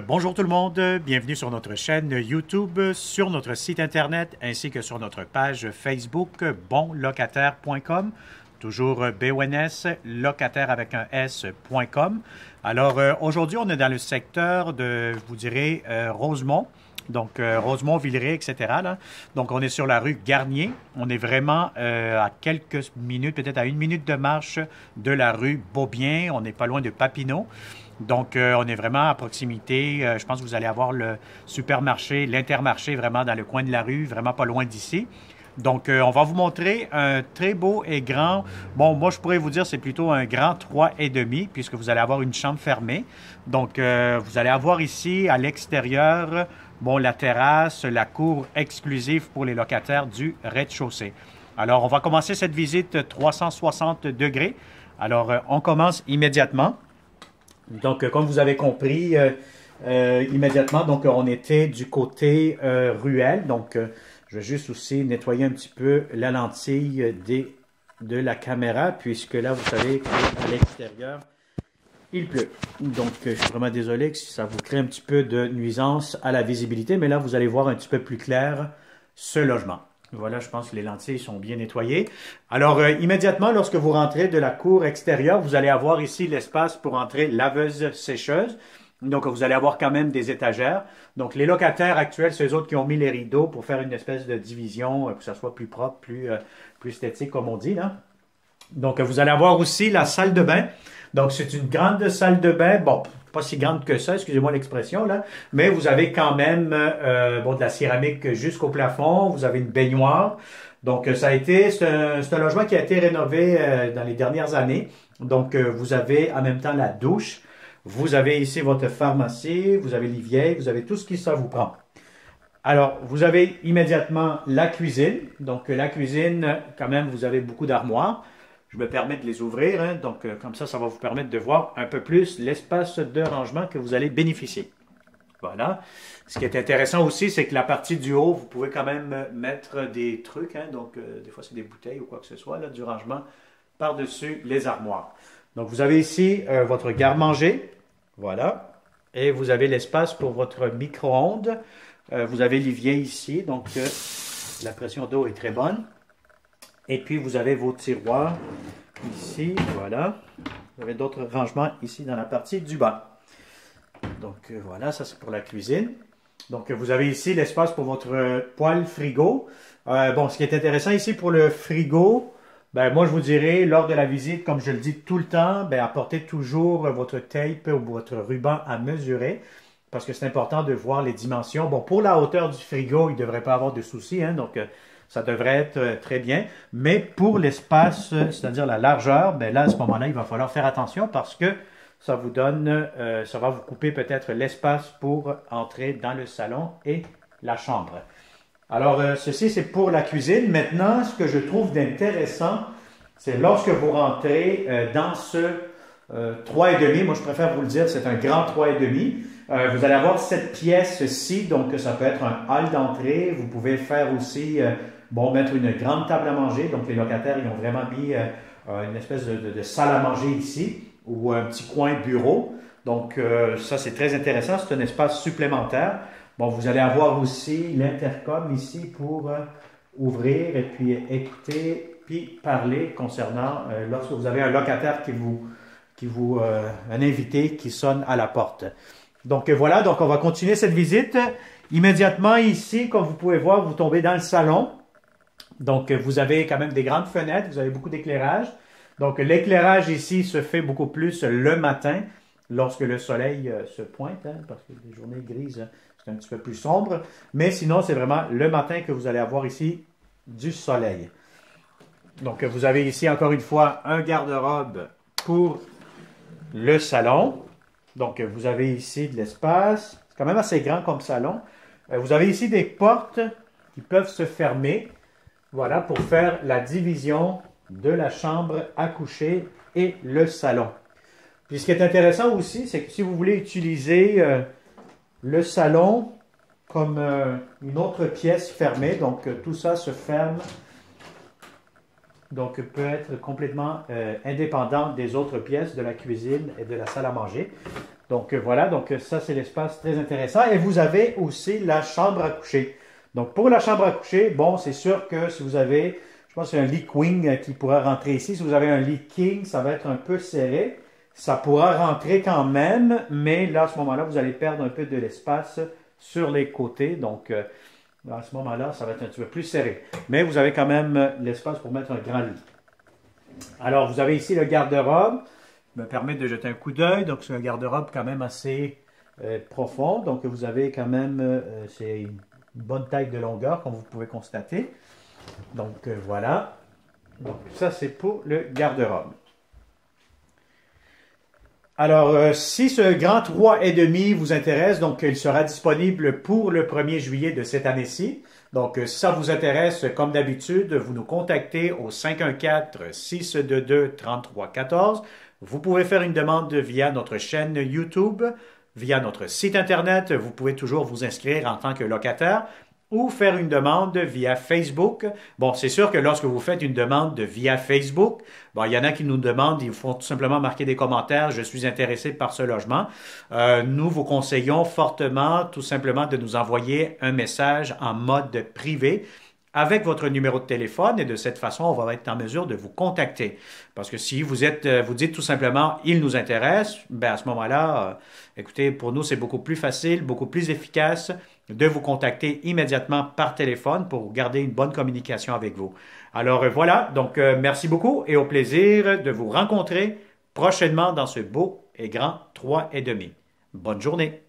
Bonjour tout le monde, bienvenue sur notre chaîne YouTube, sur notre site internet ainsi que sur notre page Facebook bonlocataire.com, toujours BONS, locataire avec un S.com. Aujourd'hui, on est dans le secteur de, je vous dirais, Rosemont. Donc, Rosemont, Villeray, etc. là. Donc, on est sur la rue Garnier. On est vraiment à quelques minutes, peut-être à une minute de marche de la rue Beaubien. On n'est pas loin de Papineau. Donc, on est vraiment à proximité. Je pense que vous allez avoir le supermarché, l'Intermarché vraiment dans le coin de la rue, vraiment pas loin d'ici. Donc, on va vous montrer un très beau et grand, bon, moi je pourrais vous dire c'est plutôt un grand 3,5 puisque vous allez avoir une chambre fermée. Donc, vous allez avoir ici à l'extérieur, bon, la terrasse, la cour exclusive pour les locataires du rez-de-chaussée. Alors, on va commencer cette visite 360 degrés. On commence immédiatement. Donc, comme vous avez compris, immédiatement, donc on était du côté ruelle. Donc, je vais juste aussi nettoyer un petit peu la lentille de la caméra, puisque là, vous savez qu'à l'extérieur, il pleut. Donc, je suis vraiment désolé si ça vous crée un petit peu de nuisance à la visibilité, mais là, vous allez voir un petit peu plus clair ce logement. Voilà, je pense que les lentilles sont bien nettoyées. Immédiatement, lorsque vous rentrez de la cour extérieure, vous allez avoir ici l'espace pour entrer laveuse-sécheuse. Donc, vous allez avoir quand même des étagères. Donc, les locataires actuels, c'est eux autres qui ont mis les rideaux pour faire une espèce de division, que ça soit plus propre, plus esthétique, comme on dit, là. Donc, vous allez avoir aussi la salle de bain. Donc, c'est une grande salle de bain. Bon, pas si grande que ça, excusez-moi l'expression, là. Mais vous avez quand même, de la céramique jusqu'au plafond. Vous avez une baignoire. Donc, c'est un logement qui a été rénové dans les dernières années. Donc, vous avez en même temps la douche. Vous avez ici votre pharmacie. Vous avez les vieilles. Vous avez tout ce qui ça vous prend. Alors, vous avez immédiatement la cuisine. Donc, la cuisine, quand même, vous avez beaucoup d'armoires. Je me permets de les ouvrir, hein. Donc comme ça va vous permettre de voir un peu plus l'espace de rangement que vous allez bénéficier. Voilà. Ce qui est intéressant aussi, c'est que la partie du haut, vous pouvez quand même mettre des trucs, hein. Donc des fois c'est des bouteilles ou quoi que ce soit, là, du rangement par-dessus les armoires. Donc vous avez ici votre garde-manger, voilà. Et vous avez l'espace pour votre micro-ondes. Vous avez l'évier ici, donc la pression d'eau est très bonne. Et puis, vous avez vos tiroirs ici, voilà. Vous avez d'autres rangements ici dans la partie du bas. Donc, voilà, ça c'est pour la cuisine. Donc, vous avez ici l'espace pour votre poêle frigo. Ce qui est intéressant ici pour le frigo, moi je vous dirais, lors de la visite, comme je le dis tout le temps, apportez toujours votre tape ou votre ruban à mesurer. Parce que c'est important de voir les dimensions. Bon, pour la hauteur du frigo, il ne devrait pas avoir de soucis, hein, donc ça devrait être très bien. Mais pour l'espace, c'est-à-dire la largeur, là, à ce moment-là, il va falloir faire attention parce que ça vous donne, ça va vous couper peut-être l'espace pour entrer dans le salon et la chambre. Ceci, c'est pour la cuisine. Maintenant, ce que je trouve d'intéressant, c'est lorsque vous rentrez dans ce 3,5, moi je préfère vous le dire, c'est un grand 3,5. Vous allez avoir cette pièce-ci, donc ça peut être un hall d'entrée. Vous pouvez faire aussi, mettre une grande table à manger. Donc les locataires, ils ont vraiment mis une espèce de salle à manger ici ou un petit coin bureau. Donc ça, c'est très intéressant. C'est un espace supplémentaire. Bon, vous allez avoir aussi l'intercom ici pour ouvrir et puis écouter puis parler concernant lorsque vous avez un locataire un invité qui sonne à la porte. Donc voilà, donc on va continuer cette visite. Immédiatement ici, comme vous pouvez voir, vous tombez dans le salon. Donc vous avez quand même des grandes fenêtres, vous avez beaucoup d'éclairage. Donc l'éclairage ici se fait beaucoup plus le matin, lorsque le soleil se pointe, hein, parce que les journées grises, c'est un petit peu plus sombre. Mais sinon, c'est vraiment le matin que vous allez avoir ici du soleil. Donc vous avez ici encore une fois un garde-robe pour le salon. Donc, vous avez ici de l'espace. C'est quand même assez grand comme salon. Vous avez ici des portes qui peuvent se fermer. Voilà, pour faire la division de la chambre à coucher et le salon. Puis, ce qui est intéressant aussi, c'est que si vous voulez utiliser le salon comme une autre pièce fermée, donc tout ça se ferme. Donc, peut être complètement indépendant des autres pièces de la cuisine et de la salle à manger. Donc voilà, donc ça c'est l'espace très intéressant. Et vous avez aussi la chambre à coucher. Donc pour la chambre à coucher, bon, c'est sûr que si vous avez, je pense que c'est un lit queen qui pourra rentrer ici. Si vous avez un lit king, ça va être un peu serré. Ça pourra rentrer quand même, mais là, à ce moment-là, vous allez perdre un peu de l'espace sur les côtés. Donc à ce moment-là, ça va être un petit peu plus serré. Mais vous avez quand même l'espace pour mettre un grand lit. Alors, vous avez ici le garde-robe. Me permet de jeter un coup d'œil. Donc, c'est un garde-robe quand même assez profond. Donc, vous avez quand même, c'est une bonne taille de longueur, comme vous pouvez constater. Donc, voilà. Donc, ça, c'est pour le garde-robe. Alors, si ce grand 3,5 vous intéresse, donc il sera disponible pour le 1er juillet de cette année-ci. Donc, si ça vous intéresse, comme d'habitude, vous nous contactez au 514-622-3314. Vous pouvez faire une demande via notre chaîne YouTube, via notre site Internet. Vous pouvez toujours vous inscrire en tant que locataire ou faire une demande via Facebook. Bon, c'est sûr que lorsque vous faites une demande via Facebook, bon, il y en a qui nous demandent, ils font tout simplement marquer des commentaires, je suis intéressé par ce logement. Nous vous conseillons fortement, tout simplement, de nous envoyer un message en mode privé avec votre numéro de téléphone et de cette façon, on va être en mesure de vous contacter. Parce que si vous dites tout simplement, il nous intéresse, ben à ce moment-là, écoutez, pour nous, c'est beaucoup plus facile, beaucoup plus efficace de vous contacter immédiatement par téléphone pour garder une bonne communication avec vous. Alors voilà, donc merci beaucoup et au plaisir de vous rencontrer prochainement dans ce beau et grand 3,5. Bonne journée.